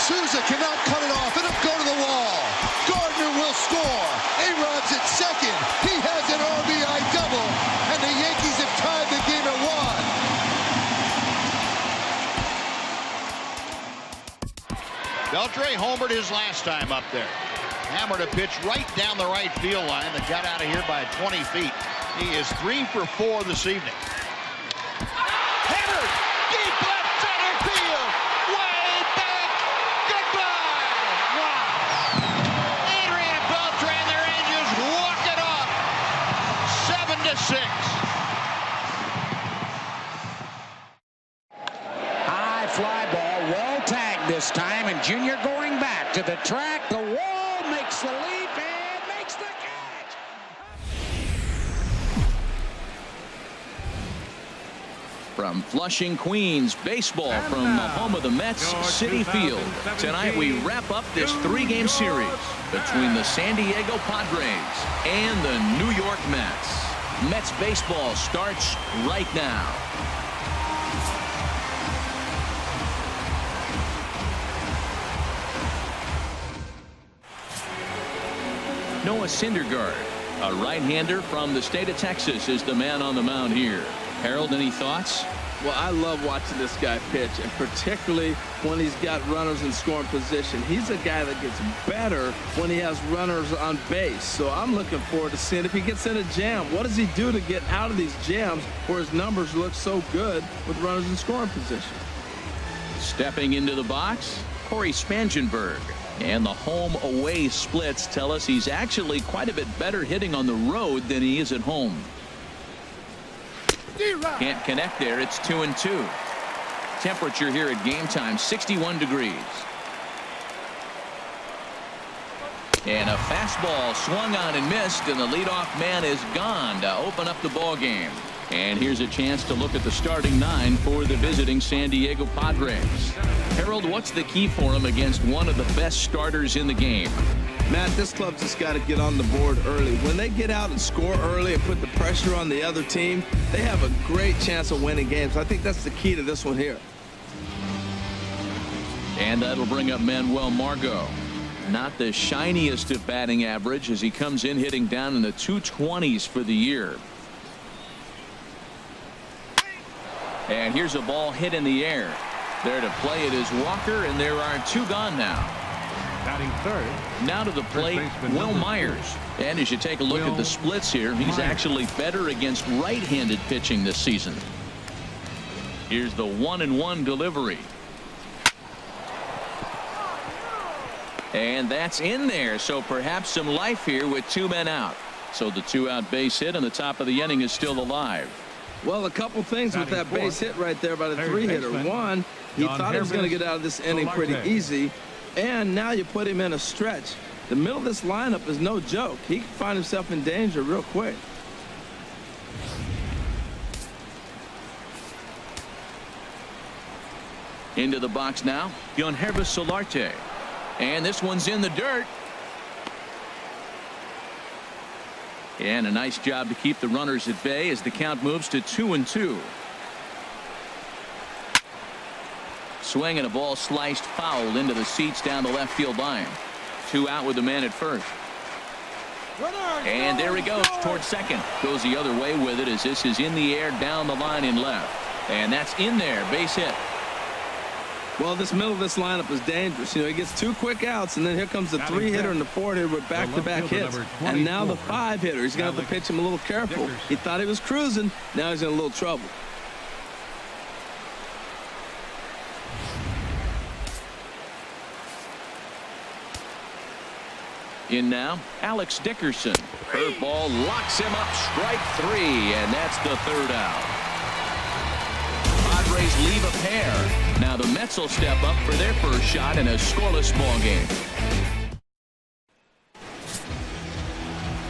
Souza cannot cut it off. It'll go to the wall. Gardner will score. A-Rod's at second. He has an RBI double, and the Yankees have tied the game at 1. Beltre homered his last time up there. Hammered a pitch right down the right field line that got out of here by 20 feet. He is 3 for 4 this evening. Hammered deep left center field. Way back. Goodbye. Wow. Adrian Beltre and the Rangers walk it off. 7-6. High fly ball, well tagged this time, and Junior going back to the track. The wall makes the leap and makes the catch. From Flushing, Queens, baseball from the home of the Mets, Citi Field. Tonight we wrap up this 3-game series between the San Diego Padres and the New York Mets. Mets baseball starts right now. Noah Syndergaard, a right-hander from the state of Texas, is the man on the mound here. Harold, any thoughts? Well, I love watching this guy pitch, and particularly when he's got runners in scoring position. He's a guy that gets better when he has runners on base. So I'm looking forward to seeing if he gets in a jam. What does he do to get out of these jams where his numbers look so good with runners in scoring position? Stepping into the box, Corey Spangenberg. And the home-away splits tell us he's actually quite a bit better hitting on the road than he is at home. Can't connect there. It's 2-2. Temperature here at game time, 61 degrees. And a fastball swung on and missed, and the leadoff man is gone to open up the ball game. And here's a chance to look at the starting 9 for the visiting San Diego Padres. Harold, what's the key for him against one of the best starters in the game? Matt, this club just got to get on the board early. When they get out and score early and put the pressure on the other team, they have a great chance of winning games. I think that's the key to this one here. And that'll bring up Manuel Margot. Not the shiniest of batting average as he comes in hitting down in the 220s for the year. And here's a ball hit in the air. There to play it is Walker, and there are 2 gone now. Batting third. Now to the plate, Will Myers. And as you take a look at the splits here, he's actually better against right-handed pitching this season. Here's the 1-1 delivery. And that's in there, so perhaps some life here with 2 men out. So the 2-out base hit on the top of the inning is still alive. Well, a couple things with that base hit right there by the 3-hitter. One, he thought he was going to get out of this inning pretty easy, and now you put him in a stretch. The middle of this lineup is no joke. He can find himself in danger real quick. Into the box now, Yonhervis Solarte. And this one's in the dirt. And a nice job to keep the runners at bay as the count moves to 2-2. Swing and a ball sliced foul into the seats down the left field line. 2 out with the man at first. And there he goes towards second. Goes the other way with it as this is in the air down the line in left. And that's in there. Base hit. Well, this middle of this lineup is dangerous. You know, he gets 2 quick outs, and then here comes the 3-hitter and the 4-hitter with back-to-back hits. And now the 5-hitter. He's going to have to pitch him a little careful. He thought he was cruising. Now he's in a little trouble. In now, Alex Dickerson. Curveball locks him up. Strike 3, and that's the 3rd out. Padres leave a pair. Now the Mets will step up for their first shot in a scoreless ball game.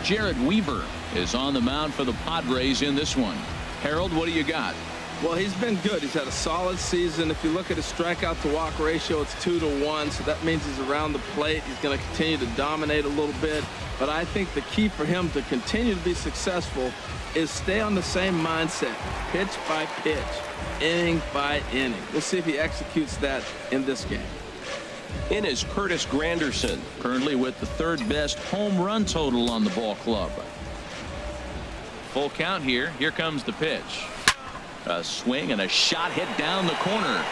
Jared Weaver is on the mound for the Padres in this one. Harold, what do you got? Well, he's been good. He's had a solid season. If you look at his strikeout to walk ratio, it's 2-to-1, so that means he's around the plate. He's going to continue to dominate a little bit. But I think the key for him to continue to be successful is stay on the same mindset, pitch by pitch, inning by inning. We'll see if he executes that in this game. in is Curtis Granderson. Currently with the third best home run total on the ball club. Full count here. Here comes the pitch. A swing and a shot hit down the corner.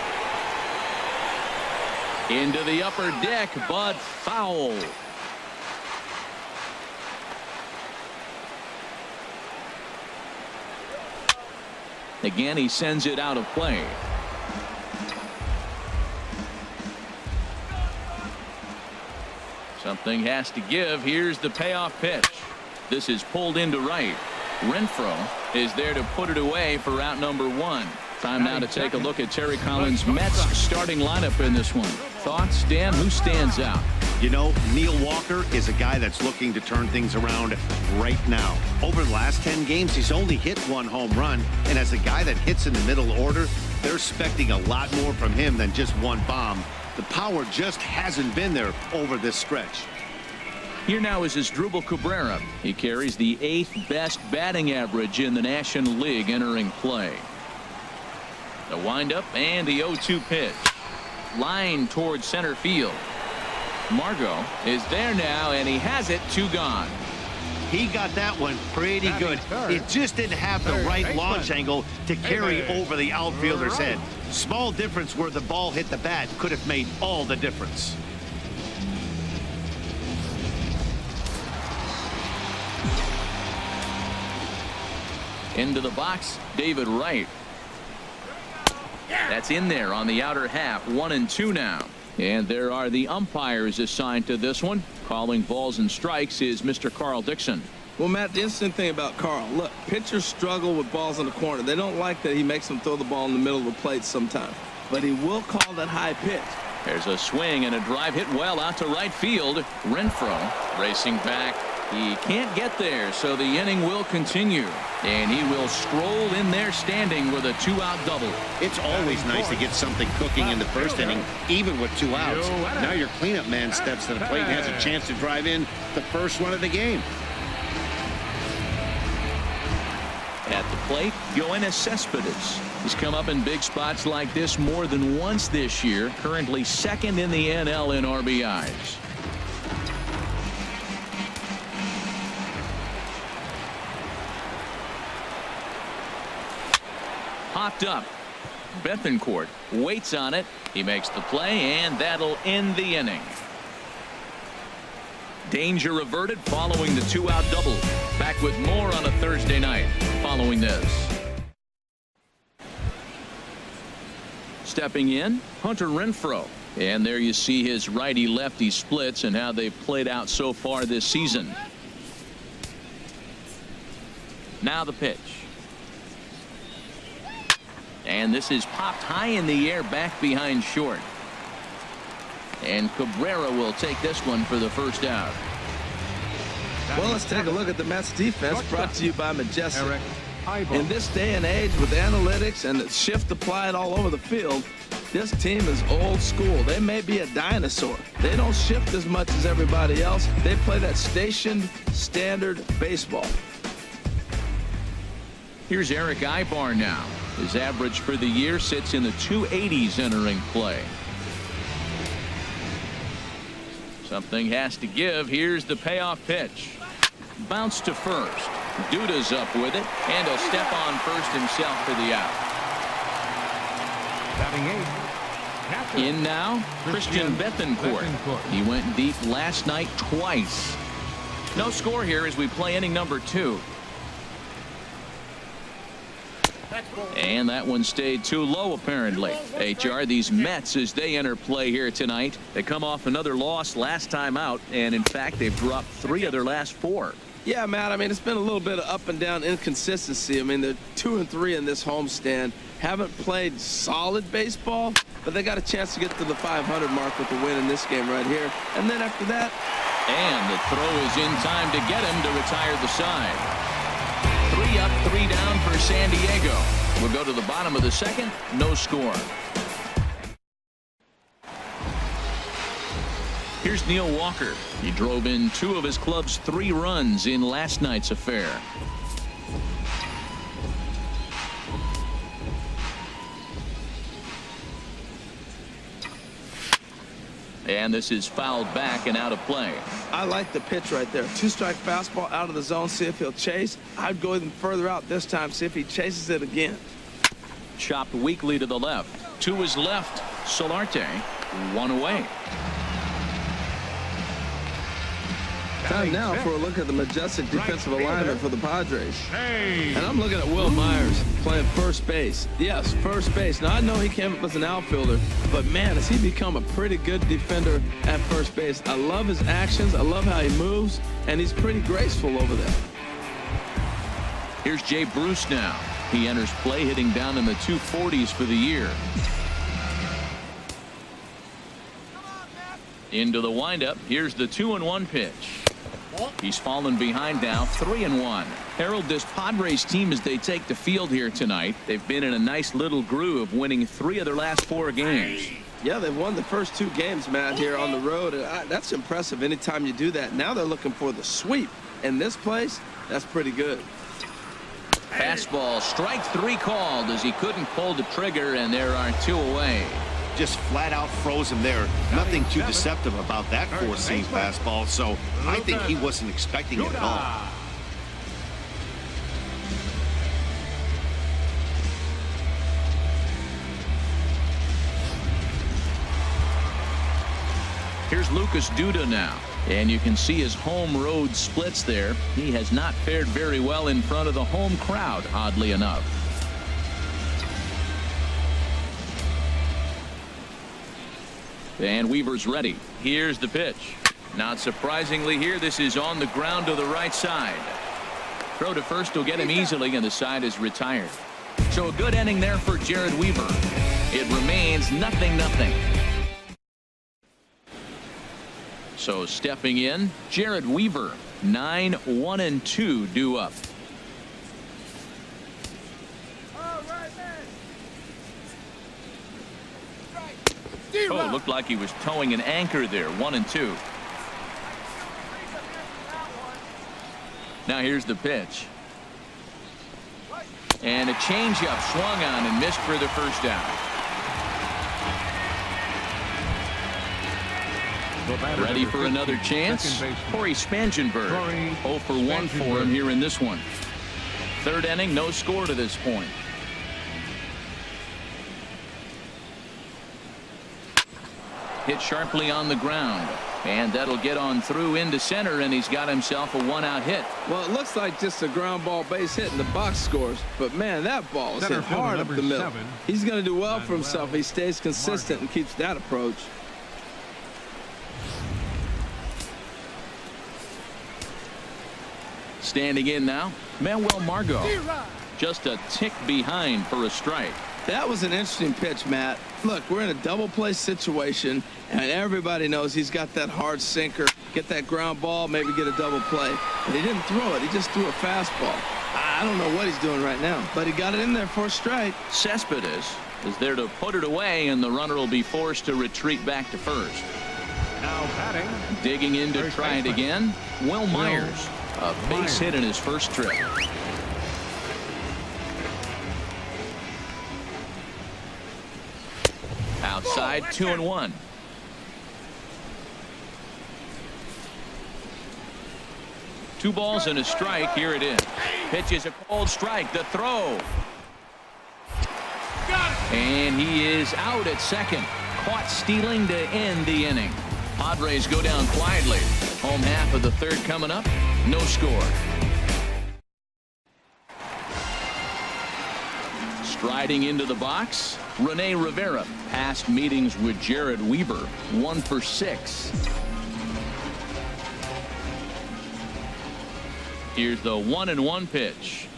Into the upper deck, but foul. Again, he sends it out of play. Something has to give. Here's the payoff pitch. This is pulled into right. Renfroe is there to put it away for out number 1. Time now to take a look at Terry Collins' Mets starting lineup in this one. Thoughts, Dan? Who stands out? You know, Neil Walker is a guy that's looking to turn things around right now. Over the last 10 games, he's only hit 1 home run. And as a guy that hits in the middle order, they're expecting a lot more from him than just 1 bomb. The power just hasn't been there over this stretch. Here now is Asdrubal Cabrera. He carries the 8th best batting average in the National League entering play. The windup and the 0-2 pitch. Line towards center field. Margot is there now, and he has it. 2 gone. He got that one pretty good. It just didn't have the right launch angle to carry over the outfielder's head. Small difference where the ball hit the bat could have made all the difference. Into the box, David Wright. That's in there on the outer half. 1-2 now. And there are the umpires assigned to this one. Calling balls and strikes is Mr. Carl Dixon. Well, Matt, the interesting thing about Carl, look, pitchers struggle with balls in the corner. They don't like that he makes them throw the ball in the middle of the plate sometimes. But he will call that high pitch. There's a swing and a drive hit well out to right field. Renfroe racing back. He can't get there, so the inning will continue. And he will stroll in there standing with a 2-out double. It's always nice to get something cooking in the first inning, even with 2 outs. Now your cleanup man steps to the plate and has a chance to drive in the first run of the game. At the plate, Yoenis Cespedes. He's come up in big spots like this more than once this year. Currently 2nd in the NL in RBIs. Popped up. Bethancourt waits on it. He makes the play, and that'll end the inning. Danger averted following the 2-out double. Back with more on a Thursday night following this. Stepping in, Hunter Renfroe. And there you see his righty-lefty splits and how they've played out so far this season. Now the pitch. And this is popped high in the air back behind short. And Cabrera will take this one for the first out. Well, let's take a look at the Mets defense, brought to you by Majestic. In this day and age with analytics and the shift applied all over the field, this team is old school. They may be a dinosaur. They don't shift as much as everybody else. They play that stationed standard baseball. Here's Eric Ibar now. His average for the year sits in the 280s entering play. Something has to give. Here's the payoff pitch. Bounce to first. Duda's up with it, and he'll step on first himself for the out. In now, Christian Bethancourt. He went deep last night twice. No score here as we play inning number 2. And that one stayed too low, apparently. HR, these Mets, as they enter play here tonight, they come off another loss last time out, and in fact, they've dropped 3 of their last 4. Yeah, Matt, I mean, it's been a little bit of up and down inconsistency. I mean, they're 2-3 in this homestand. Haven't played solid baseball, but they got a chance to get to the 500 mark with the win in this game right here. And then after that. And the throw is in time to get him to retire the side. 3 up, 3 down for San Diego. We'll go to the bottom of the second. No score. Here's Neil Walker. He drove in 2 of his club's 3 runs in last night's affair. And this is fouled back and out of play. I like the pitch right there. 2-strike fastball out of the zone. See if he'll chase. I'd go even further out this time. See if he chases it again. Chopped weakly to the left. To his left. Solarte. One away. Time now for a look at the majestic defensive alignment for the Padres. And I'm looking at Will Myers playing first base. Yes, first base. Now, I know he came up as an outfielder, but, man, has he become a pretty good defender at first base. I love his actions. I love how he moves, and he's pretty graceful over there. Here's Jay Bruce now. He enters play hitting down in the 240s for the year. Into the windup. Here's the 2-1 pitch. He's fallen behind now, 3-1. Harold, this Padres team, as they take the field here tonight, they've been in a nice little groove, winning 3 of their last 4 games. Yeah, they've won the first 2 games, Matt, here on the road. That's impressive anytime you do that. Now they're looking for the sweep. In this place, that's pretty good. Fastball, strike 3 called as he couldn't pull the trigger, and there are 2 away. Just flat out froze him there. Nothing too deceptive about that 4-seam fastball, so I think he wasn't expecting it at all. Here's Lucas Duda now, and you can see his home road splits there. He has not fared very well in front of the home crowd, oddly enough. And Weaver's ready. Here's the pitch. Not surprisingly here, this is on the ground to the right side. Throw to first will get him easily, and the side is retired. So a good inning there for Jared Weaver. It remains 0-0. So stepping in, Jared Weaver. 9-1-2 due up. Oh, looked like he was towing an anchor there. 1-2. Now here's the pitch. And a changeup swung on and missed for the first out. Ready for another chance? Corey Spangenberg. 0 for 1 for him here in this one. 3rd inning, no score to this point. Hit sharply on the ground, and that'll get on through into center, and he's got himself a 1-out hit. Well, it looks like just a ground ball base hit in the box scores, but man, that ball is hit hard up the middle. He's going to do well for himself if he stays consistent and keeps that approach. Standing in now, Manuel Margot. Just a tick behind for a strike. That was an interesting pitch, Matt. Look, we're in a double play situation, and everybody knows he's got that hard sinker. Get that ground ball, maybe get a double play. But he didn't throw it. He just threw a fastball. I don't know what he's doing right now, but he got it in there for a strike. Cespedes is there to put it away, and the runner will be forced to retreat back to first. Now batting. Digging in to try it again, Will Myers. A base hit in his first trip. Outside, 2-1. Two balls and a strike. Here it is. Pitch is a cold strike. The throw. And he is out at second. Caught stealing to end the inning. Padres go down quietly. Home half of the 3rd coming up. No score. Striding into the box, Rene Rivera. Past meetings with Jared Weaver. 1 for 6. Here's the 1-1 pitch.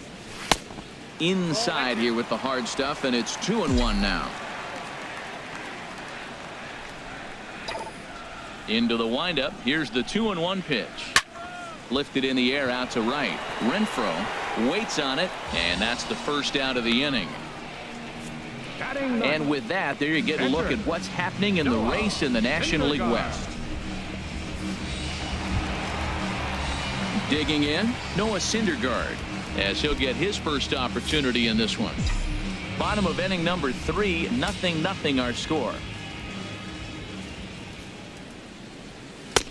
Inside here with the hard stuff, and it's 2-1 now. Into the windup. Here's the 2-1 pitch. Lifted in the air out to right. Renfroe waits on it, and that's the first out of the inning. And with that, there you get a look at what's happening in the race in the National League West. Digging in, Noah Syndergaard, as he'll get his first opportunity in this one. Bottom of inning number 3, 0-0 our score.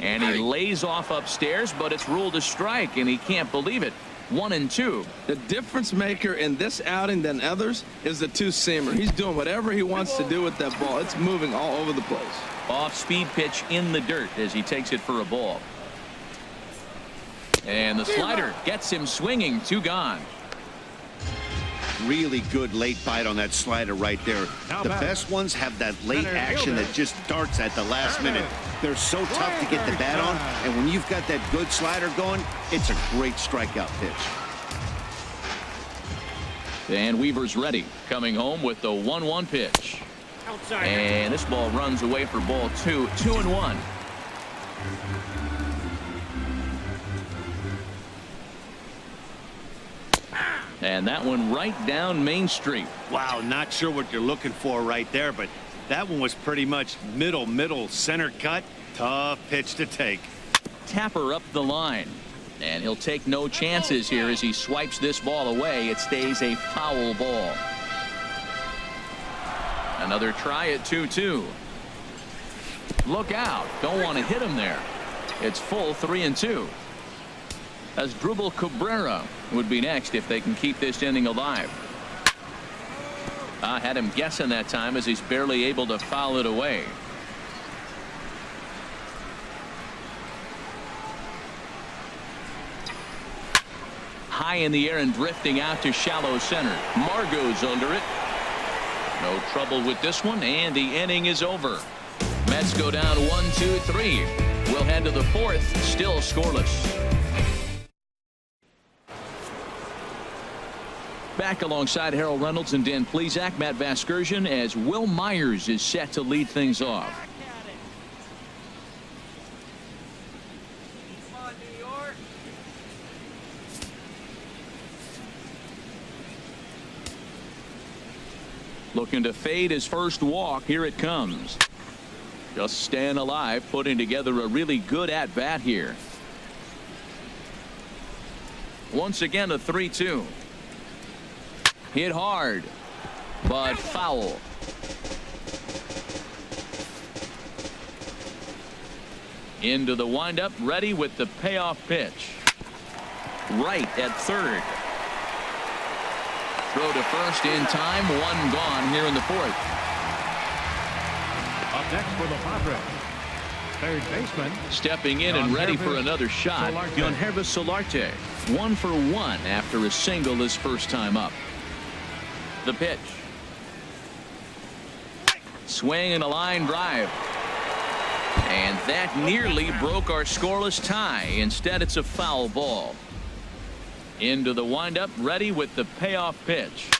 And he lays off upstairs, but it's ruled a strike, and he can't believe it. 1-2. The difference maker in this outing than others is the two-seamer. He's doing whatever he wants to do with that ball. It's moving all over the place. Off-speed pitch in the dirt as he takes it for a ball. And the slider gets him swinging. 2 gone. Really good late bite on that slider right there. The best ones have that late action that just darts at the last minute. They're so tough to get the bat on, and when you've got that good slider going, it's a great strikeout pitch. And Weaver's ready, coming home with the 1-1 pitch. And this ball runs away for ball 2. 2-1. And that one right down Main Street. Wow, not sure what you're looking for right there, but that one was pretty much middle center cut. Tough pitch to take. Tapper up the line, and he'll take no chances here as he swipes this ball away. It stays a foul ball. Another try at 2-2. Look out, don't want to hit him there. It's full 3-2. As Drupal Cabrera would be next if they can keep this inning alive. I had him guessing that time as he's barely able to foul it away. High in the air and drifting out to shallow center. Margot's under it. No trouble with this one, and the inning is over. Mets go down 1-2-3. We'll head to the 4th, still scoreless. Back alongside Harold Reynolds and Dan Plesac, Matt Vasgersian, as Will Myers is set to lead things off. Looking to fade his first walk. Here it comes. Just staying alive, putting together a really good at-bat here. Once again, a 3-2. Hit hard, but foul. Into the windup, ready with the payoff pitch. Right at third. Throw to first in time. 1 gone here in the 4th. Up next for the Padres, third baseman. Stepping in and ready for another shot. Yangervis Solarte. 1 for 1 after a single his first time up. The pitch. Swing and a line drive. And that nearly broke our scoreless tie. Instead, it's a foul ball. Into the windup, ready with the payoff pitch.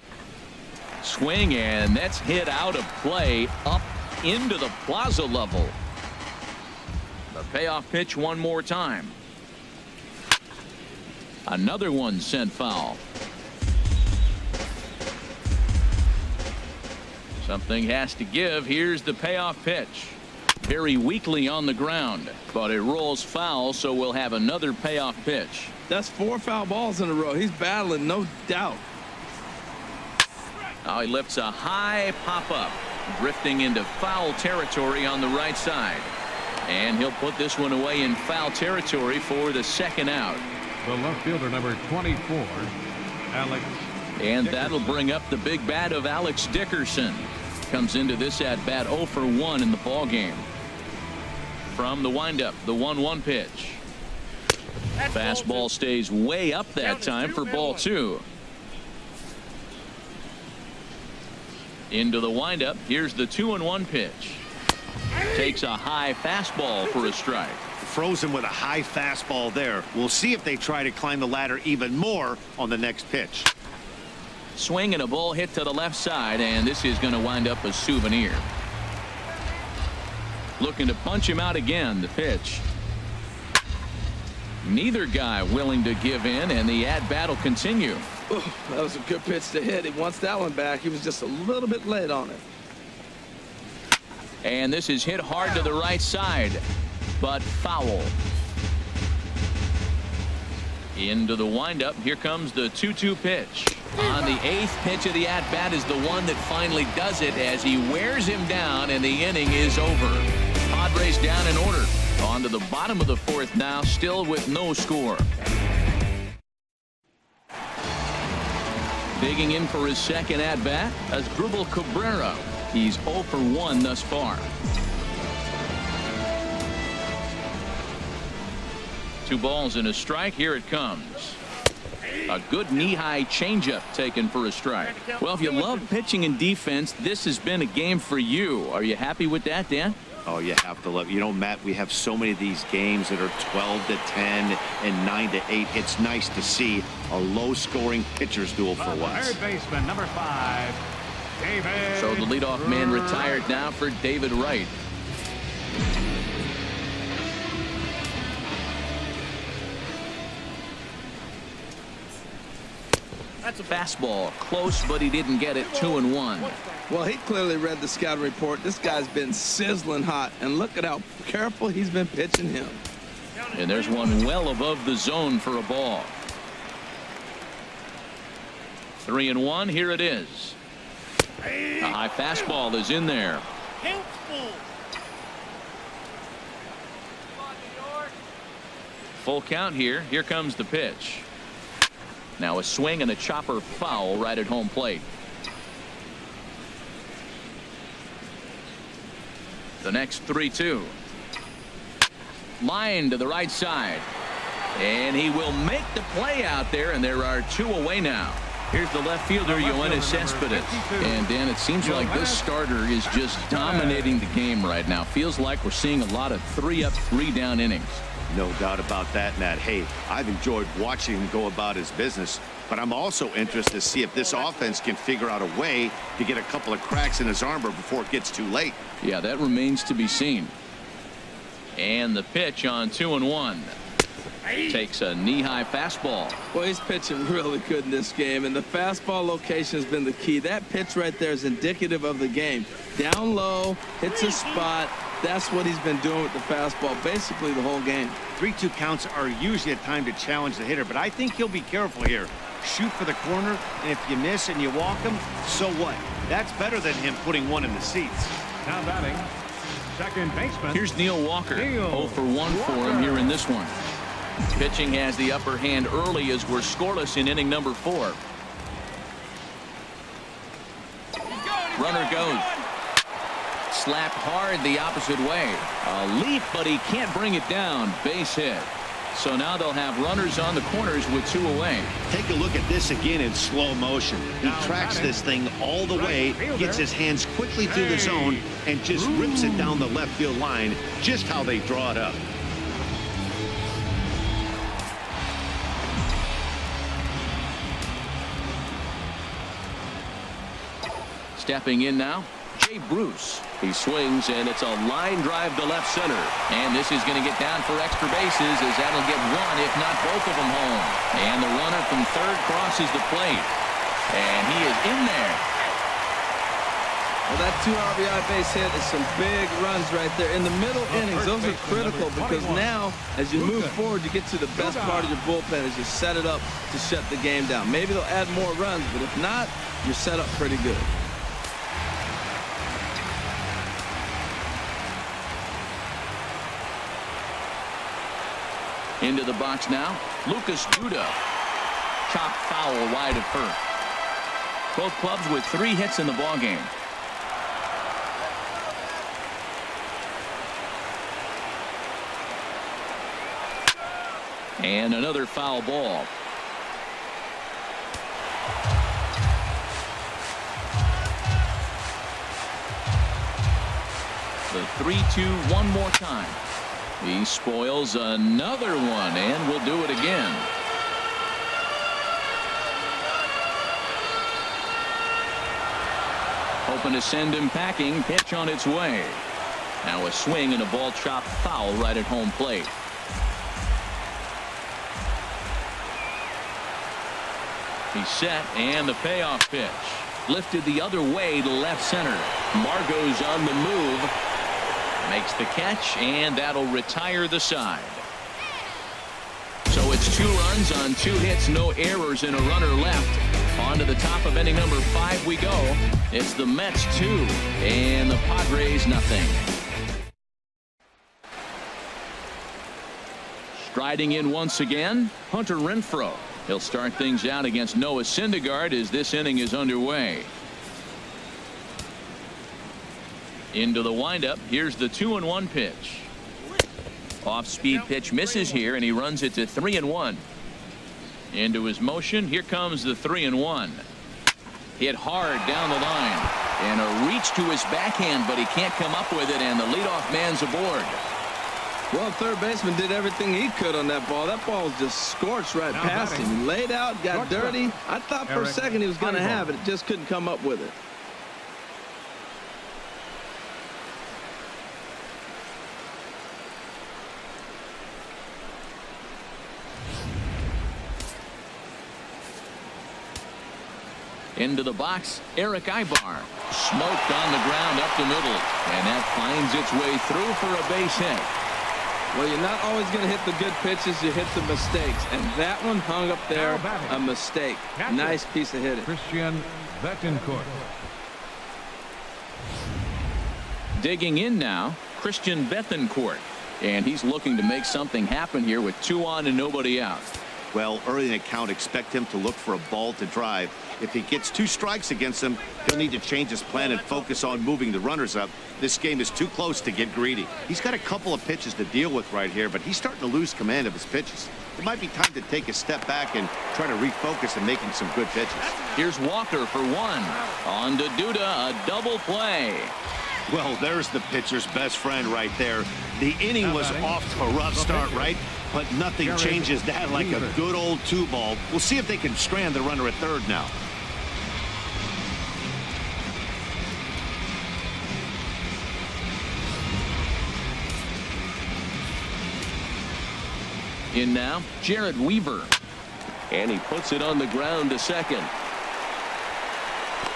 Swing, and that's hit out of play up into the plaza level. The payoff pitch one more time. Another one sent foul. Something has to give. Here's the payoff pitch. Very weakly on the ground, but it rolls foul, so we'll have another payoff pitch. That's 4 foul balls in a row. He's battling, no doubt. Now he lifts a high pop-up, drifting into foul territory on the right side. And he'll put this one away in foul territory for the second out. The left fielder, number 24, Alex. And that'll bring up the big bat of Alex Dickerson. Comes into this at-bat 0 for 1 in the ballgame. From the windup, the 1-1 pitch. Fastball stays way up that time for ball 2. Into the windup. Here's the 2-1 pitch. Takes a high fastball for a strike. Frozen with a high fastball there. We'll see if they try to climb the ladder even more on the next pitch. Swing and a ball hit to the left side, and this is going to wind up a souvenir. Looking to punch him out again. The pitch. Neither guy willing to give in, and the at-bat will continue. Ooh, that was a good pitch to hit. He wants that one back. He was just a little bit late on it. And this is hit hard to the right side, but foul. Into the windup. Here comes the 2-2 pitch. On the 8th pitch of the at-bat is the one that finally does it as he wears him down, and the inning is over. Padres down in order. On to the bottom of the fourth now, still with no score. Digging in for his second at-bat as Asdrubal Cabrera. He's 0 for 1 thus far. 2 balls and a strike. Here it comes. A good knee-high changeup taken for a strike. Well, if you love pitching and defense, this has been a game for you. Are you happy with that, Dan? Oh, you have to love it. You know, Matt, we have so many of these games that are 12-10 and 9-8. It's nice to see a low-scoring pitcher's duel for once. Third baseman, number 5, David. So the leadoff man retired now for David Wright. That's a fastball, close, but he didn't get it. 2-1. Well, he clearly read the scouting report. This guy's been sizzling hot, and look at how careful he's been pitching him. And there's one well above the zone for a ball. 3-1. Here it is. A high fastball is in there. Full count here. Here comes the pitch. Now a swing and a chopper foul right at home plate. The next 3-2. Line to the right side. And he will make the play out there, and there are 2 away now. Here's the left fielder, Yoenis Cespedes. And Dan, it seems like this starter is just dominating the game right now. Feels like we're seeing a lot of 3-up, 3-down innings. No doubt about that, Matt. Hey, I've enjoyed watching him go about his business, but I'm also interested to see if this offense can figure out a way to get a couple of cracks in his armor before it gets too late. Yeah, that remains to be seen. And the pitch on 2-1. Takes a knee-high fastball. Well, he's pitching really good in this game, and the fastball location has been the key. That pitch right there is indicative of the game. Down low, hits a spot. That's what he's been doing with the fastball basically the whole game. 3-2 counts are usually a time to challenge the hitter, but I think he'll be careful here. Shoot for the corner, and if you miss and you walk him, so what? That's better than him putting one in the seats. Now batting, second baseman. Here's Neil Walker. 0 for 1 for him here in this one. Pitching has the upper hand early as we're scoreless in inning number 4. Runner goes. Slapped hard the opposite way. A leap, but he can't bring it down. Base hit. So now they'll have runners on the corners with 2 away. Take a look at this again in slow motion. He tracks this thing all the way, gets his hands quickly through the zone, and just rips it down the left field line, just how they draw it up. Stepping in now, Jay Bruce. He swings, and it's a line drive to left center. And this is going to get down for extra bases, as that'll get one, if not both of them, home. And the runner from third crosses the plate. And he is in there. Well, that 2 RBI base hit is some big runs right there. In the middle innings, those are critical because now, as you move forward, you get to the best part of your bullpen is you set it up to shut the game down. Maybe they'll add more runs, but if not, you're set up pretty good. Into the box now, Lucas Duda. Chopped foul wide of first. Both clubs with 3 hits in the ballgame. And another foul ball. The 3-2 one more time. He spoils another one, and will do it again. Hoping to send him packing. Pitch on its way. Now a swing and a ball chopped foul right at home plate. He's set, and the payoff pitch. Lifted the other way to left center. Margot's on the move. Makes the catch, and that'll retire the side. So it's 2 runs on 2 hits, no errors, and a runner left. On to the top of inning number 5 we go. It's the Mets 2 and the Padres nothing. Striding in once again, Hunter Renfroe. He'll start things out against Noah Syndergaard as this inning is underway. Into the windup. Here's the 2-1 pitch. Off-speed pitch misses here, and he runs it to 3-1. Into his motion. Here comes the 3-1. Hit hard down the line. And a reach to his backhand, but he can't come up with it, and the leadoff man's aboard. Well, third baseman did everything he could on that ball. That ball was just scorched right past him. He laid out, got dirty. I thought for a second he was going to have it. Just couldn't come up with it. Into the box, Eric Ibar. Smoked on the ground up the middle, and that finds its way through for a base hit. Well, you're not always going to hit the good pitches. You hit the mistakes, and that one hung up there, a mistake. Nice piece of hitting. Christian Betancourt. Digging in now, Christian Betancourt, and he's looking to make something happen here with 2 on and nobody out. Well, early in the count, expect him to look for a ball to drive. If he gets 2 strikes against him, he'll need to change his plan and focus on moving the runners up. This game is too close to get greedy. He's got a couple of pitches to deal with right here, but he's starting to lose command of his pitches. It might be time to take a step back and try to refocus on making some good pitches. Here's Walker for 1. On to Duda, a double play. Well, there's the pitcher's best friend right there. The inning was off to a rough start, right? But nothing changes that like a good old 2-ball. We'll see if they can strand the runner at third now. In now, Jared Weaver. And he puts it on the ground to second.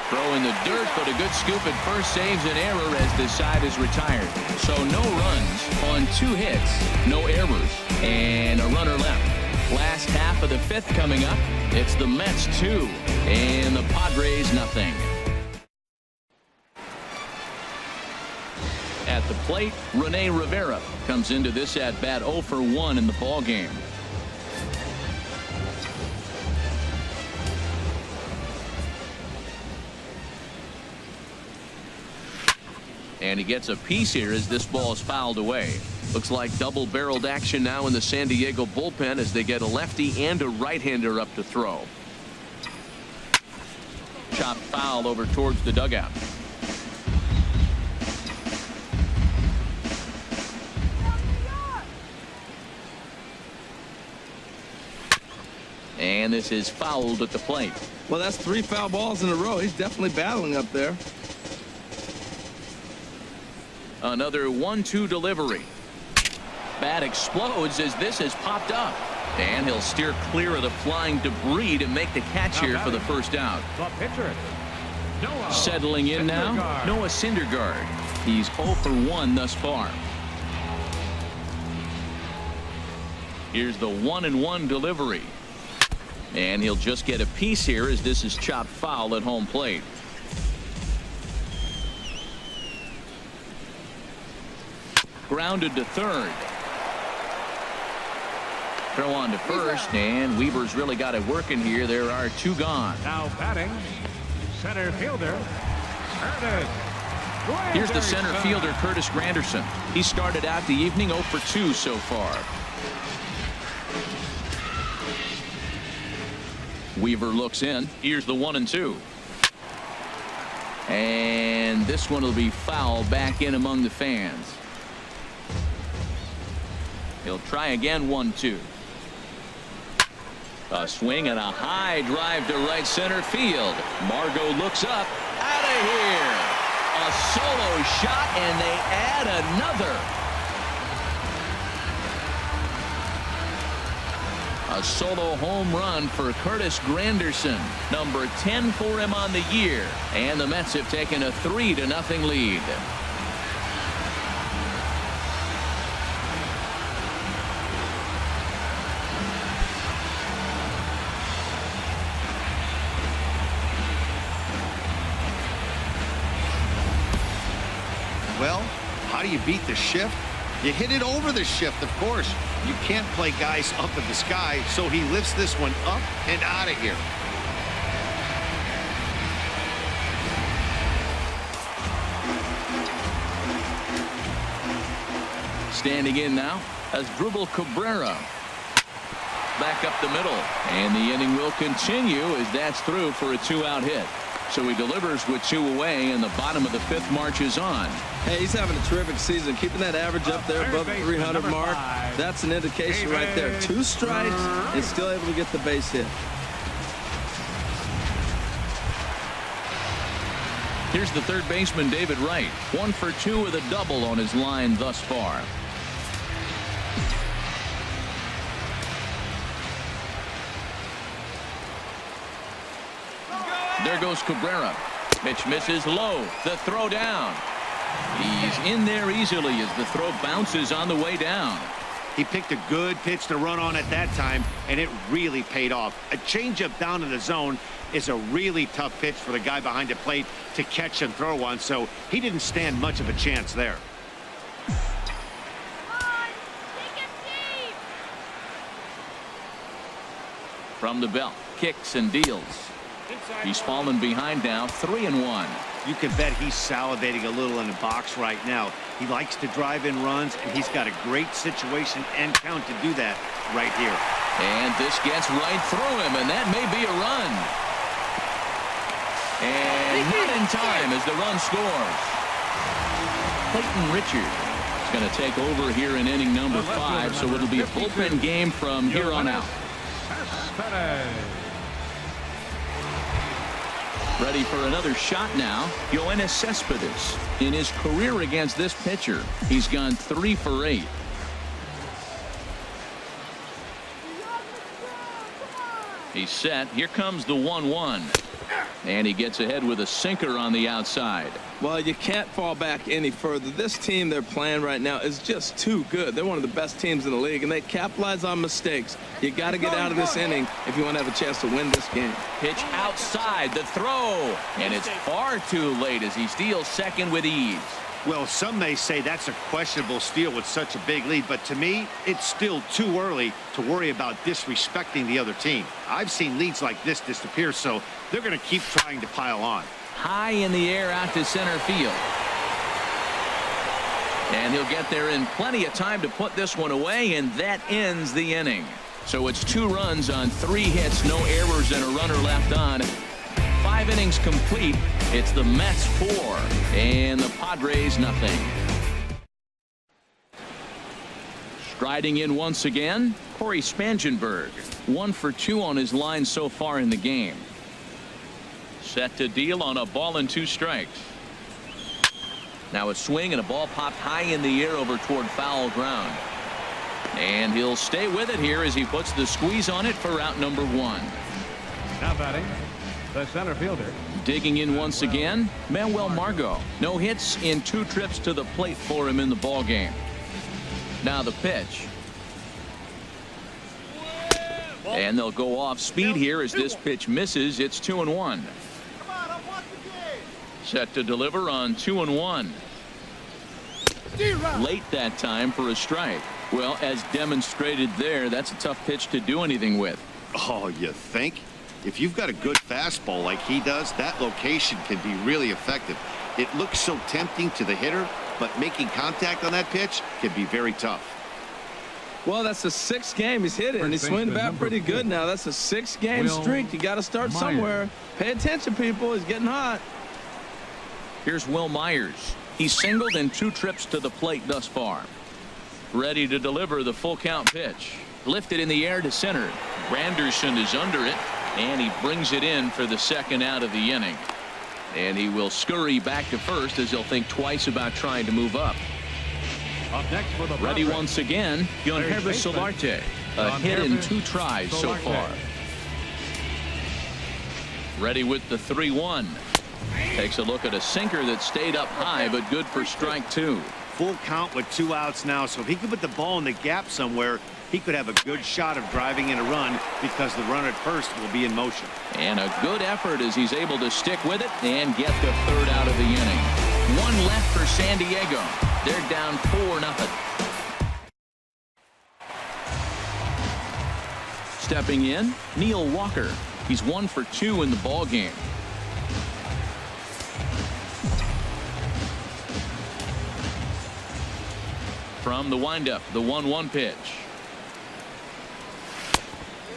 Throw in the dirt, but a good scoop at first saves an error as this side is retired. So no runs on 2 hits, no errors, and a runner left. Last half of the 5th coming up. It's the Mets 2 and the Padres nothing. At the plate, Rene Rivera comes into this at bat 0 for 1 in the ball game. And he gets a piece here as this ball is fouled away. Looks like double-barreled action now in the San Diego bullpen as they get a lefty and a right-hander up to throw. Chopped foul over towards the dugout. And this is fouled at the plate. Well, that's 3 foul balls in a row. He's definitely battling up there. Another 1-2 delivery. Bat explodes as this has popped up. And he'll steer clear of the flying debris to make the catch here for the first out. The pitcher, Noah Settling in now, Noah Syndergaard. He's 0 for 1 thus far. Here's the 1-1 delivery. And he'll just get a piece here as this is chopped foul at home plate. Grounded to third. Throw on to first, and Weaver's really got it working here. There are 2 gone. Now batting, center fielder, Curtis. Here's the center fielder, Curtis Granderson. He started out the evening 0 for 2 so far. Weaver looks in. Here's the 1-2. And this one will be foul back in among the fans. He'll try again. 1-2. A swing and a high drive to right center field. Margot looks up. Out of here. A solo shot, and they add another. A solo home run for Curtis Granderson. Number 10 for him on the year. And the Mets have taken a 3-0 lead. Well, how do you beat the shift? You hit it over the shift, of course. You can't play guys up in the sky, so he lifts this one up and out of here. Standing in now as Dribble Cabrera. Back up the middle, and the inning will continue as that's through for a 2-out hit. So he delivers with 2 away, and the bottom of the 5th marches on. Hey, he's having a terrific season, keeping that average up there above the 300 mark. That's an indication right there. 2 strikes and still able to get the base hit. Here's the third baseman, David Wright. 1 for 2 with a double on his line thus far. There goes Cabrera. Pitch misses low. The throw down. He's in there easily as the throw bounces on the way down. He picked a good pitch to run on at that time, and it really paid off. A changeup down in the zone is a really tough pitch for the guy behind the plate to catch and throw on, so he didn't stand much of a chance there. From the belt, kicks and deals. He's fallen behind now, 3-1. You can bet he's salivating a little in the box right now. He likes to drive in runs, and he's got a great situation and count to do that right here. And this gets right through him, and that may be a run. And not in time as the run scores. Clayton Richards is going to take over here in inning number 5, so it'll be a bullpen game from here on out. Ready for another shot now. Yoenis Cespedes. In his career against this pitcher, he's gone 3 for 8. He's set. Here comes the 1-1. And he gets ahead with a sinker on the outside. Well, you can't fall back any further. This team they're playing right now is just too good. They're one of the best teams in the league, and they capitalize on mistakes. You got to get out of this inning if you want to have a chance to win this game. Pitch outside, the throw, and it's far too late as he steals second with ease. Well, some may say that's a questionable steal with such a big lead, but to me, it's still too early to worry about disrespecting the other team. I've seen leads like this disappear, so they're going to keep trying to pile on. High in the air out to center field. And he'll get there in plenty of time to put this one away, and that ends the inning. So it's 2 runs on 3 hits, no errors, and a runner left on. 5 innings complete. It's the Mets 4 and the Padres nothing. Striding in once again, Corey Spangenberg. 1 for 2 on his line so far in the game. Set to deal on a ball and 2 strikes. Now a swing and a ball popped high in the air over toward foul ground. And he'll stay with it here as he puts the squeeze on it for out number 1. Now batting, the center fielder. Digging in once again, Manuel Margot. No hits in 2 trips to the plate for him in the ball game. Now the pitch. And they'll go off speed here as this pitch misses. It's 2-1. Set to deliver on 2-1. Late that time for a strike. Well, as demonstrated there, that's a tough pitch to do anything with. Oh, you think? If you've got a good fastball like he does, that location can be really effective. It looks so tempting to the hitter, but making contact on that pitch can be very tough. Well, that's the 6th game he's hit it, and he's swinging back pretty good now. That's a 6-game streak. You got to start somewhere. Pay attention, people. He's getting hot. Here's Will Myers. He's singled in 2 trips to the plate thus far. Ready to deliver the full count pitch. Lifted in the air to center. Granderson is under it, and he brings it in for the 2nd out of the inning. And he will scurry back to first as he'll think twice about trying to move up. Up next for the Ready Padres, once again, Yonhervis Solarte. A hit in 2 tries so far. Ready with the 3-1. Takes a look at a sinker that stayed up high, but good for strike 2. Full count with 2 outs now, so if he could put the ball in the gap somewhere, he could have a good shot of driving in a run because the runner at first will be in motion. And a good effort as he's able to stick with it and get the 3rd out of the inning. 1 left for San Diego. They're down 4-0. Stepping in, Neil Walker. He's 1 for 2 in the ball game. From the windup, the 1-1 pitch.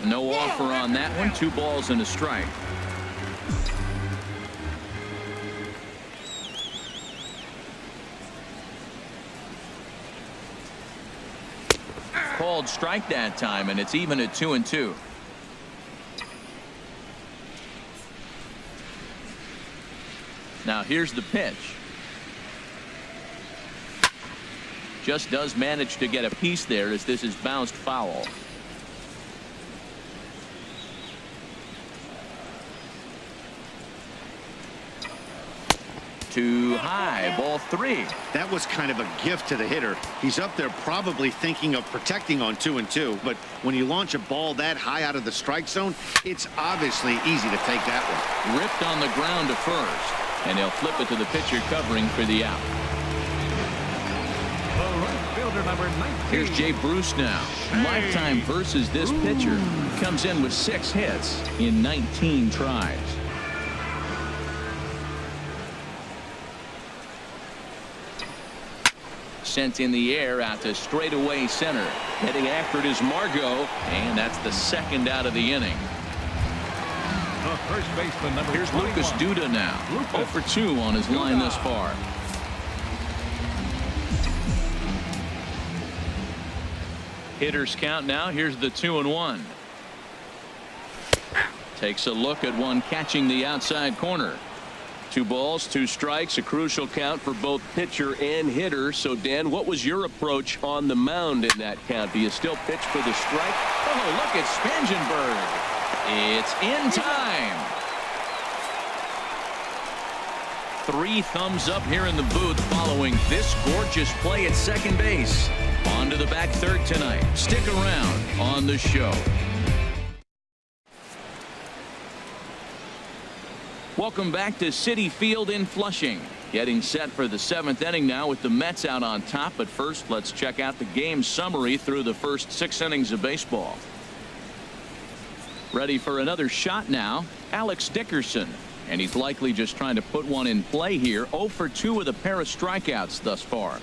No offer on that one. 2 balls and a strike. Called strike that time, and it's even at 2-2. Now here's the pitch. Just does manage to get a piece there as this is bounced foul. Too high, ball 3. That was kind of a gift to the hitter. He's up there probably thinking of protecting on 2-2, but when you launch a ball that high out of the strike zone, it's obviously easy to take that one. Ripped on the ground to first, and they'll flip it to the pitcher covering for the out. Number 19. Here's Jay Bruce now. Lifetime versus this pitcher. Comes in with 6 hits in 19 tries. Sent in the air out to straightaway center. Heading after it is Margot, and that's the 2nd out of the inning. The first baseman, number Here's 21. Lucas Duda now. 0 for 2 on his line thus far. Hitters count now. Here's the 2-1. Takes a look at one catching the outside corner. 2 balls, 2 strikes, a crucial count for both pitcher and hitter. So, Dan, what was your approach on the mound in that count? Do you still pitch for the strike? Oh, look at Spangenberg. It's in time. 3 thumbs up here in the booth following this gorgeous play at second base. On to the back third tonight. Stick around on the show. Welcome back to Citi Field in Flushing. Getting set for the 7th inning now with the Mets out on top. But first, let's check out the game summary through the first 6 innings of baseball. Ready for another shot now, Alex Dickerson. And he's likely just trying to put one in play here. 0 for 2 with a pair of strikeouts thus far.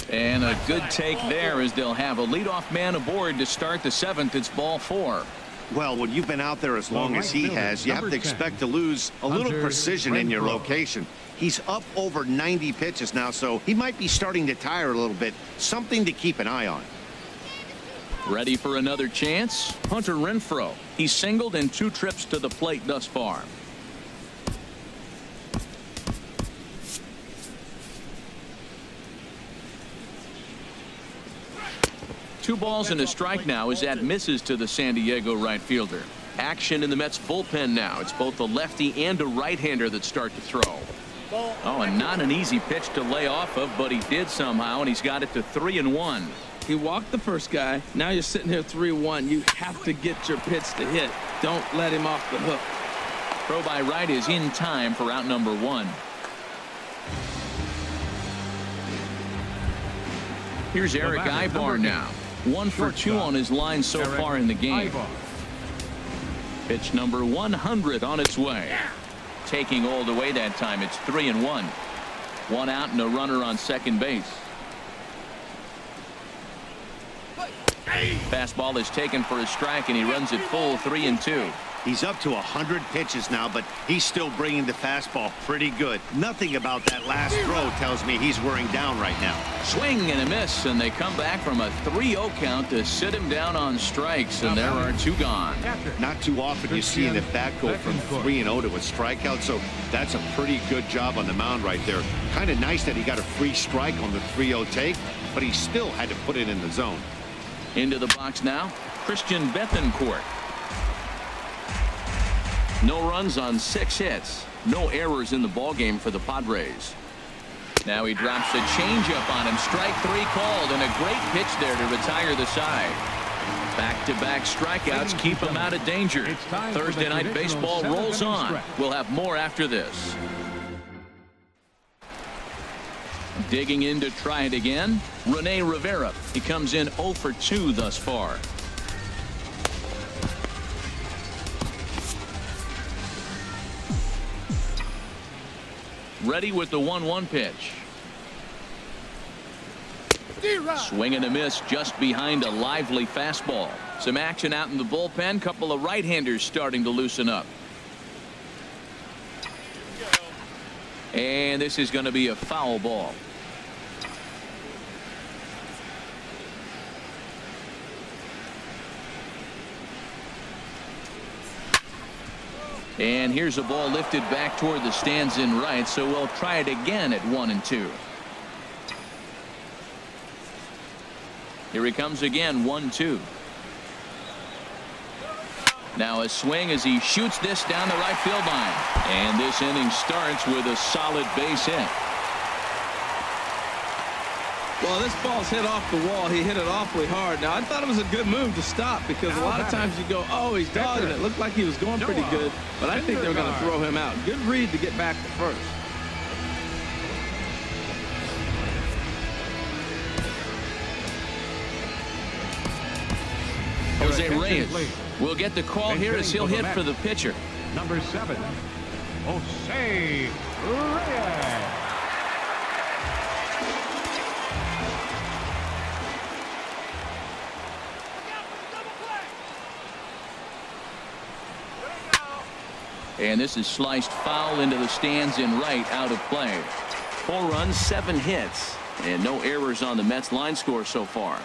And a good take there as they'll have a leadoff man aboard to start the 7th. It's ball 4. Well, when you've been out there as long as he has, you have to expect to lose a little precision in your location. He's up over 90 pitches now, so he might be starting to tire a little bit. Something to keep an eye on. Ready for another chance? Hunter Renfroe. He's singled in 2 trips to the plate thus far. Two balls and a strike now as that misses to the San Diego right fielder. Action in the Mets bullpen now. It's both a lefty and a right-hander that start to throw. Oh, and not an easy pitch to lay off of, but he did somehow, and he's got it to 3-1. He walked the first guy. Now you're sitting here 3-1. You have to get your pitch to hit. Don't let him off the hook. Throw by right is in time for out number 1. Here's Eric Ibar now. 1 for 2 on his line so far in the game. Pitch number 100 on its way. Taking all the way that time. It's 3-1. 1 out and a runner on second base. Fastball is taken for a strike, and he runs it full 3-2. He's up to 100 pitches now, but he's still bringing the fastball pretty good. Nothing about that last throw tells me he's wearing down right now. Swing and a miss, and they come back from a 3-0 count to sit him down on strikes, and there are 2 gone. Not too often you see an at-bat go from 3-0 to a strikeout, so that's a pretty good job on the mound right there. Kind of nice that he got a free strike on the 3-0 take, but he still had to put it in the zone. Into the box now, Christian Bethancourt. No runs on 6 hits. No errors in the ballgame for the Padres. Now he drops a changeup on him. Strike 3 called, and a great pitch there to retire the side. Back-to-back strikeouts keep him out of danger. Thursday Night Baseball rolls on. We'll have more after this. Digging in to try it again, Rene Rivera. He comes in 0 for 2 thus far. Ready with the 1-1 pitch. Swing and a miss just behind a lively fastball. Some action out in the bullpen. Couple of right-handers starting to loosen up. And this is going to be a foul ball. And here's a ball lifted back toward the stands in right, so we'll try it again at 1-2. Here he comes again, 1-2. Now a swing as he shoots this down the right field line. And this inning starts with a solid base hit. Well, this ball's hit off the wall. He hit it awfully hard. Now, I thought it was a good move to stop because a lot of times you go, oh, he's dogging it. Looked like he was going pretty good, but I think they're going to throw him out. Good read to get back to first. Jose Reyes will get the call here as he'll hit for the pitcher. Number 7, Jose Reyes. And this is sliced foul into the stands in right, out of play. 4 runs, 7 hits, and no errors on the Mets line score so far.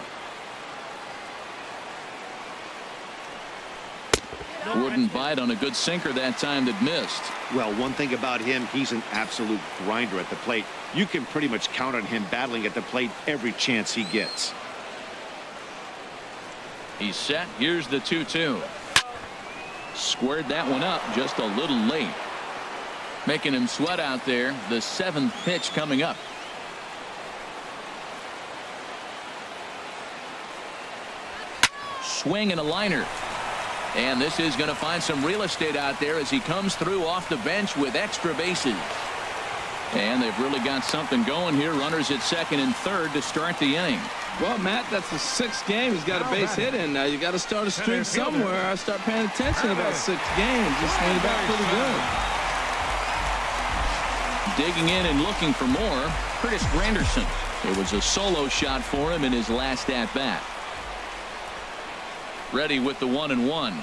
Wouldn't bite on a good sinker that time that missed. Well, one thing about him, he's an absolute grinder at the plate. You can pretty much count on him battling at the plate every chance he gets. He's set. Here's the 2-2. Squared that one up just a little late. Making him sweat out there. The 7th pitch coming up. Swing and a liner. And this is going to find some real estate out there as he comes through off the bench with extra bases. And they've really got something going here. Runners at second and third to start the inning. Well, Matt, that's the 6th game. He's got a base hit in. Now you got to start a streak somewhere. I start paying attention about 6 games. Just made about pretty good. Digging in and looking for more. Curtis Granderson. It was a solo shot for him in his last at bat. Ready with the 1-1.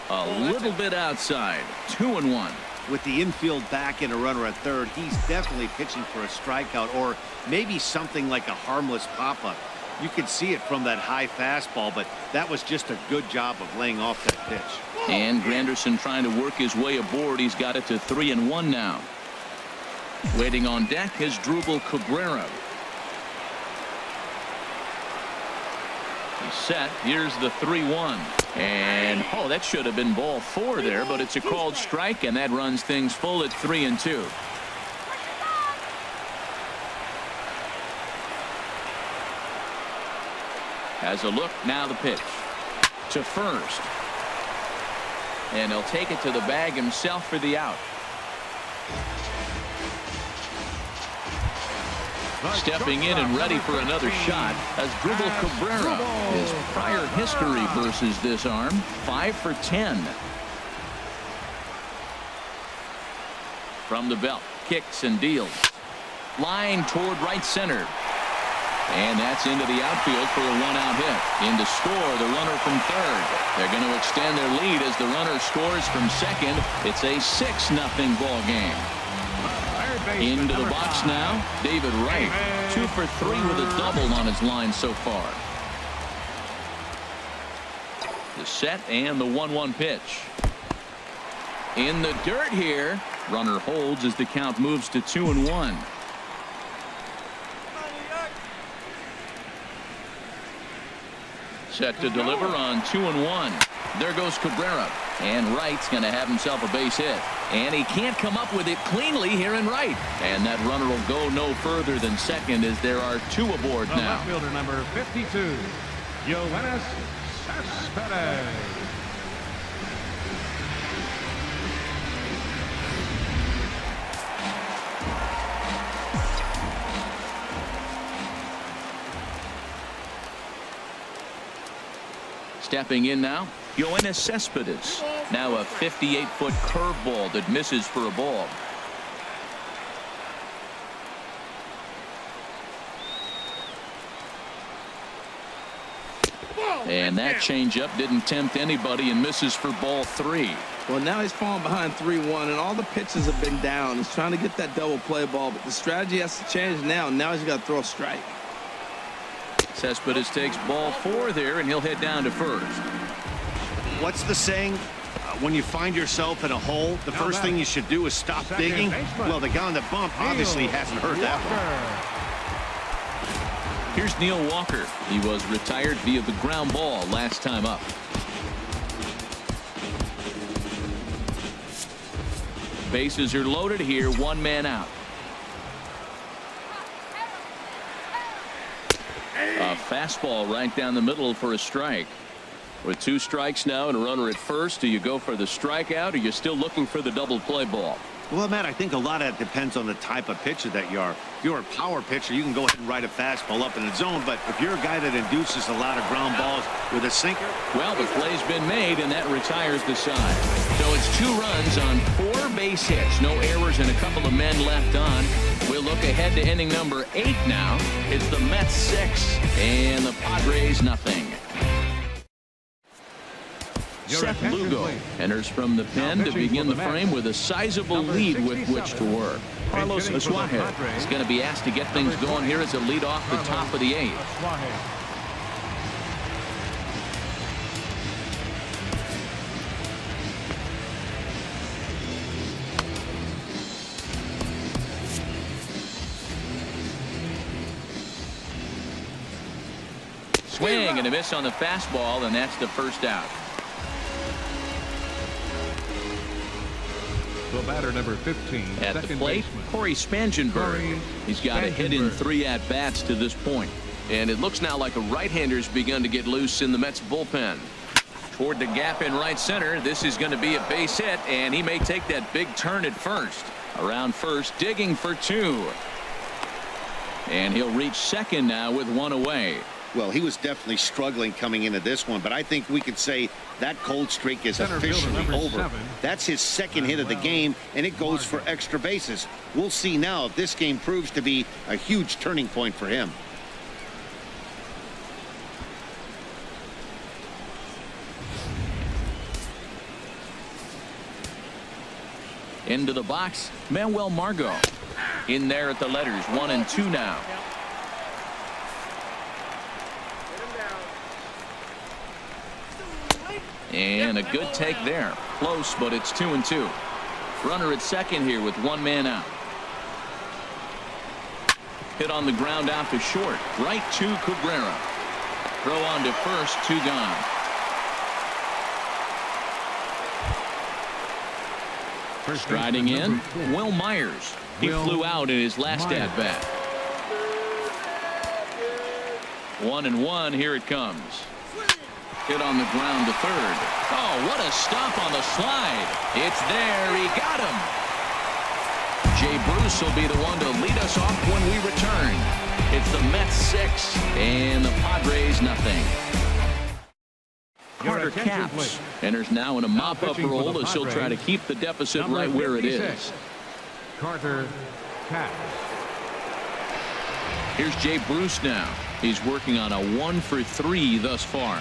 A little bit outside. 2-1. With the infield back and a runner at third, he's definitely pitching for a strikeout or maybe something like a harmless pop-up. You could see it from that high fastball, but that was just a good job of laying off that pitch. And Granderson trying to work his way aboard. He's got it to 3-1 now. Waiting on deck is Drupal Cabrera. He's set. Here's the 3-1. And oh, that should have been ball 4 there, but it's a called strike, and that runs things full at 3-2. Has a look. Now the pitch to first, and he'll take it to the bag himself for the out. Stepping in and ready for another shot as Drupal Cabrera. His prior history versus this arm, 5 for 10. From the belt, kicks and deals. Line toward right center. And that's into the outfield for a 1-out hit. In to score the runner from third. They're going to extend their lead as the runner scores from second. It's a 6-0 ball game. Into the box now, David Wright. 2 for 3 with a double on his line so far. The set and the 1-1 pitch. In the dirt here. Runner holds as the count moves to 2-1. Set to deliver on 2-1. There goes Cabrera. And Wright's going to have himself a base hit. And he can't come up with it cleanly here in right. And that runner will go no further than second as there are 2 aboard the now. Left fielder number 52, Yoenis Cespedes. Stepping in now, Yoenis Cespedes. Now a 58-foot curveball that misses for a ball. And that changeup didn't tempt anybody and misses for ball 3. Well, now he's falling behind 3-1, and all the pitches have been down. He's trying to get that double play ball, but the strategy has to change now. Now he's got to throw a strike. Cespedes takes ball 4 there, and he'll head down to first. What's the saying? When you find yourself in a hole, the first thing you should do is stop digging. Well, the guy on the bump obviously hasn't heard that one. Here's Neil Walker. He was retired via the ground ball last time up. Bases are loaded here, 1 man out. A fastball right down the middle for a strike. With 2 strikes now and a runner at first, do you go for the strikeout or you're still looking for the double play ball? Well, Matt, I think a lot of that depends on the type of pitcher that you are. If you're a power pitcher, you can go ahead and ride a fastball up in the zone. But if you're a guy that induces a lot of ground balls with a sinker. Well, the play's been made, and that retires the side. So it's 2 runs on 4 base hits. No errors and a couple of men left on. We'll look ahead to inning number 8 now. It's the Mets 6 and the Padres nothing. Seth Lugo enters from the pen to begin the frame with a sizable lead with which to work. Carlos Suarez is going to be asked to get things going here as a lead off the top of the 8th. Swing and a miss on the fastball, and that's the first out. The batter number 15. At the plate, Corey Spangenberg. He's got a hit in 3 at-bats to this point. And it looks now like a right-hander's begun to get loose in the Mets bullpen. Toward the gap in right center. This is going to be a base hit, and he may take that big turn at first. Around first, digging for 2. And he'll reach second now with 1 away. Well, he was definitely struggling coming into this one, but I think we could say that cold streak is officially over. That's his 2nd hit of the game, and it goes for extra bases. We'll see now if this game proves to be a huge turning point for him. Into the box, Manuel Margot. In there at the letters, 1 and 2 now. And a good take there. Close, but it's 2 and 2. Runner at second here with 1 man out. Hit on the ground out to short. Right to Cabrera. Throw on to first, 2 gone. Striding in, Will Myers. He flew out in his last at-bat. 1 and 1, here it comes. Hit on the ground to third. Oh, what a stop on the slide. It's there. He got him. Jay Bruce will be the one to lead us off when we return. It's the Mets 6 and the Padres nothing. Carter Capps enters now in a mop-up role as he'll try to keep the deficit right where it is. Carter Capps. Here's Jay Bruce now. He's working on a 1 for 3 thus far.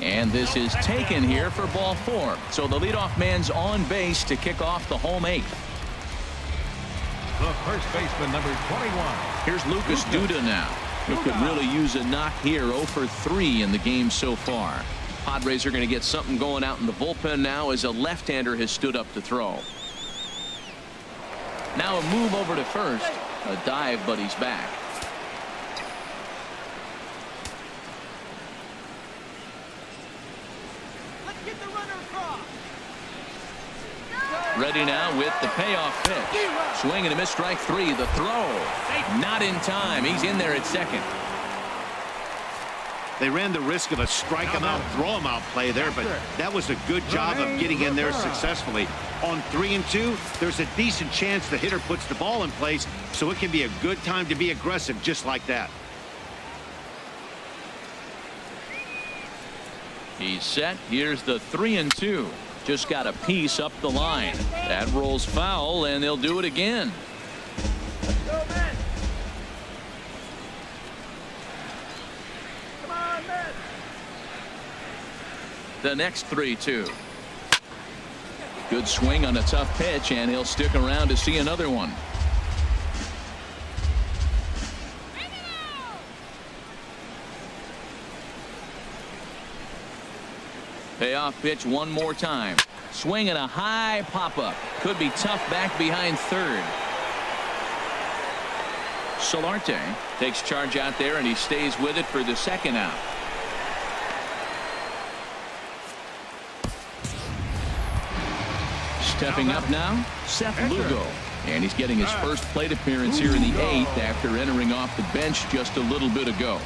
And this is taken here for ball 4. So the leadoff man's on base to kick off the home 8th. The first baseman, number 21. Here's Lucas Duda now, who could really use a knock here. 0 for 3 in the game so far. Padres are going to get something going out in the bullpen now as a left-hander has stood up to throw. Now a move over to first. A dive, but he's back. Ready now with the payoff pitch. Swing and a miss, strike 3. The throw. Not in time. He's in there at second. They ran the risk of a strike him out, throw him out play there, but that was a good job of getting in there successfully. On 3 and 2, there's a decent chance the hitter puts the ball in place, so it can be a good time to be aggressive just like that. He's set. Here's the 3-2. Just got a piece up the line. That rolls foul, and they'll do it again. Go, man. Come on, man. The next 3-2. Good swing on a tough pitch, and he'll stick around to see another one. Payoff pitch one more time. Swing and a high pop-up. Could be tough back behind third. Solarte takes charge out there, and he stays with it for the second out. Stepping up now, Seth Lugo. And he's getting his first plate appearance here in the 8th after entering off the bench just a little bit ago.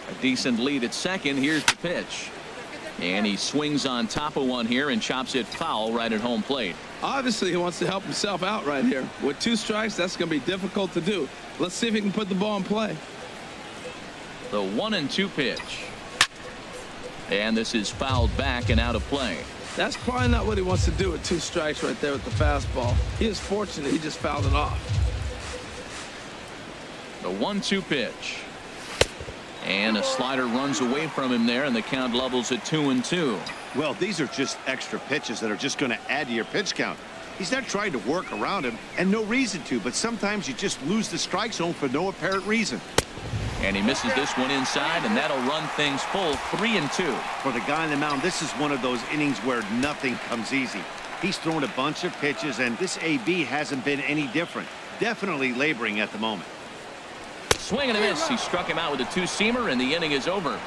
A decent lead at second. Here's the pitch. And he swings on top of one here and chops it foul right at home plate. Obviously, he wants to help himself out right here. With 2 strikes, that's going to be difficult to do. Let's see if he can put the ball in play. The 1-2 pitch. And this is fouled back and out of play. That's probably not what he wants to do with 2 strikes right there with the fastball. He is fortunate he just fouled it off. The 1-2 pitch. And a slider runs away from him there, and the count levels at 2-2. Well, these are just extra pitches that are just going to add to your pitch count. He's not trying to work around him, and no reason to, but sometimes you just lose the strike zone for no apparent reason. And he misses this one inside, and that'll run things full 3-2. For the guy on the mound, this is one of those innings where nothing comes easy. He's thrown a bunch of pitches, and this AB hasn't been any different. Definitely laboring at the moment. Swing and a miss. He struck him out with a 2-seamer, and the inning is over.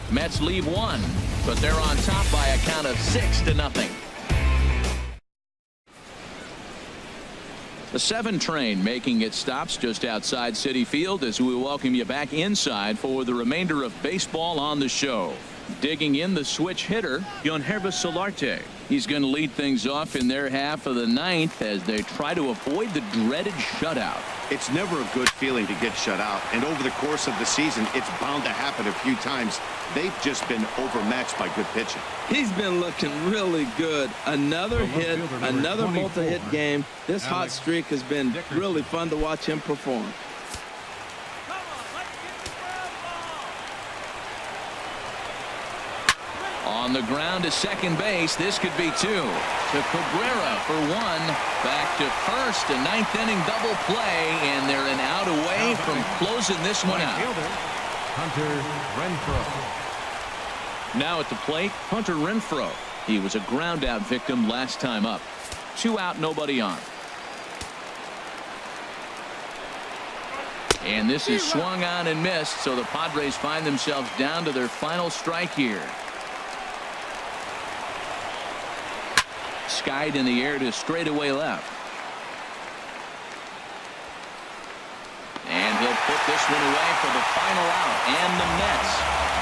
Mets leave 1, but they're on top by a count of 6-0. The 7 train making its stops just outside Citi Field as we welcome you back inside for the remainder of baseball on the show. Digging in the switch hitter, Yonhervis Solarte. He's going to lead things off in their half of the 9th as they try to avoid the dreaded shutout. It's never a good feeling to get shut out, and over the course of the season, it's bound to happen a few times. They've just been overmatched by good pitching. He's been looking really good. Another hit, another multi-hit game. This hot streak has been really fun to watch him perform. On the ground to second base. This could be 2. To Cabrera for 1. Back to first. A 9th inning double play, and they're an out away from closing this one out. Hunter Renfroe. Now at the plate, Hunter Renfroe. He was a ground out victim last time up. 2 out, nobody on. And this is swung on and missed, so the Padres find themselves down to their final strike here. Skied in the air to straightaway left. And he'll put this one away for the final out. And the Mets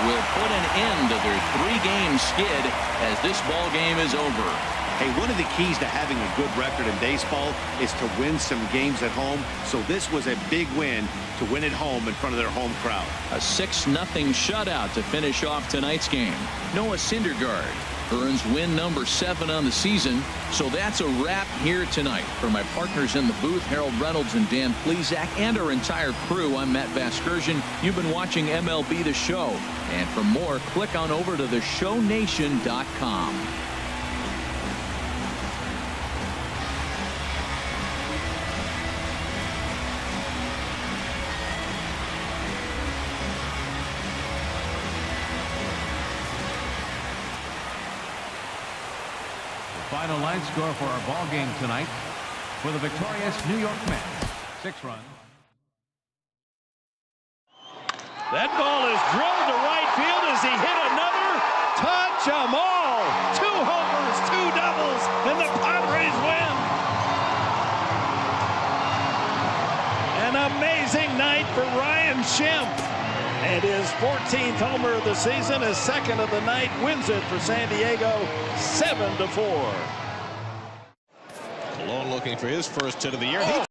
will put an end to their 3-game skid as this ball game is over. Hey, one of the keys to having a good record in baseball is to win some games at home. So this was a big win to win at home in front of their home crowd. A 6-0 shutout to finish off tonight's game. Noah Syndergaard earns win number 7 on the season. So that's a wrap here tonight. For my partners in the booth, Harold Reynolds and Dan Plesac, and our entire crew, I'm Matt Vasgersian. You've been watching MLB The Show. And for more, click on over to theshownation.com. Final line score for our ball game tonight for the victorious New York Mets. 6 runs. That ball is drilled to right field as he hit another. Touch 'em all. 2 homers, 2 doubles, and the Padres win. An amazing night for Ryan Schimpf. And his 14th homer of the season, his 2nd of the night, wins it for San Diego 7-4. Malone looking for his first hit of the year.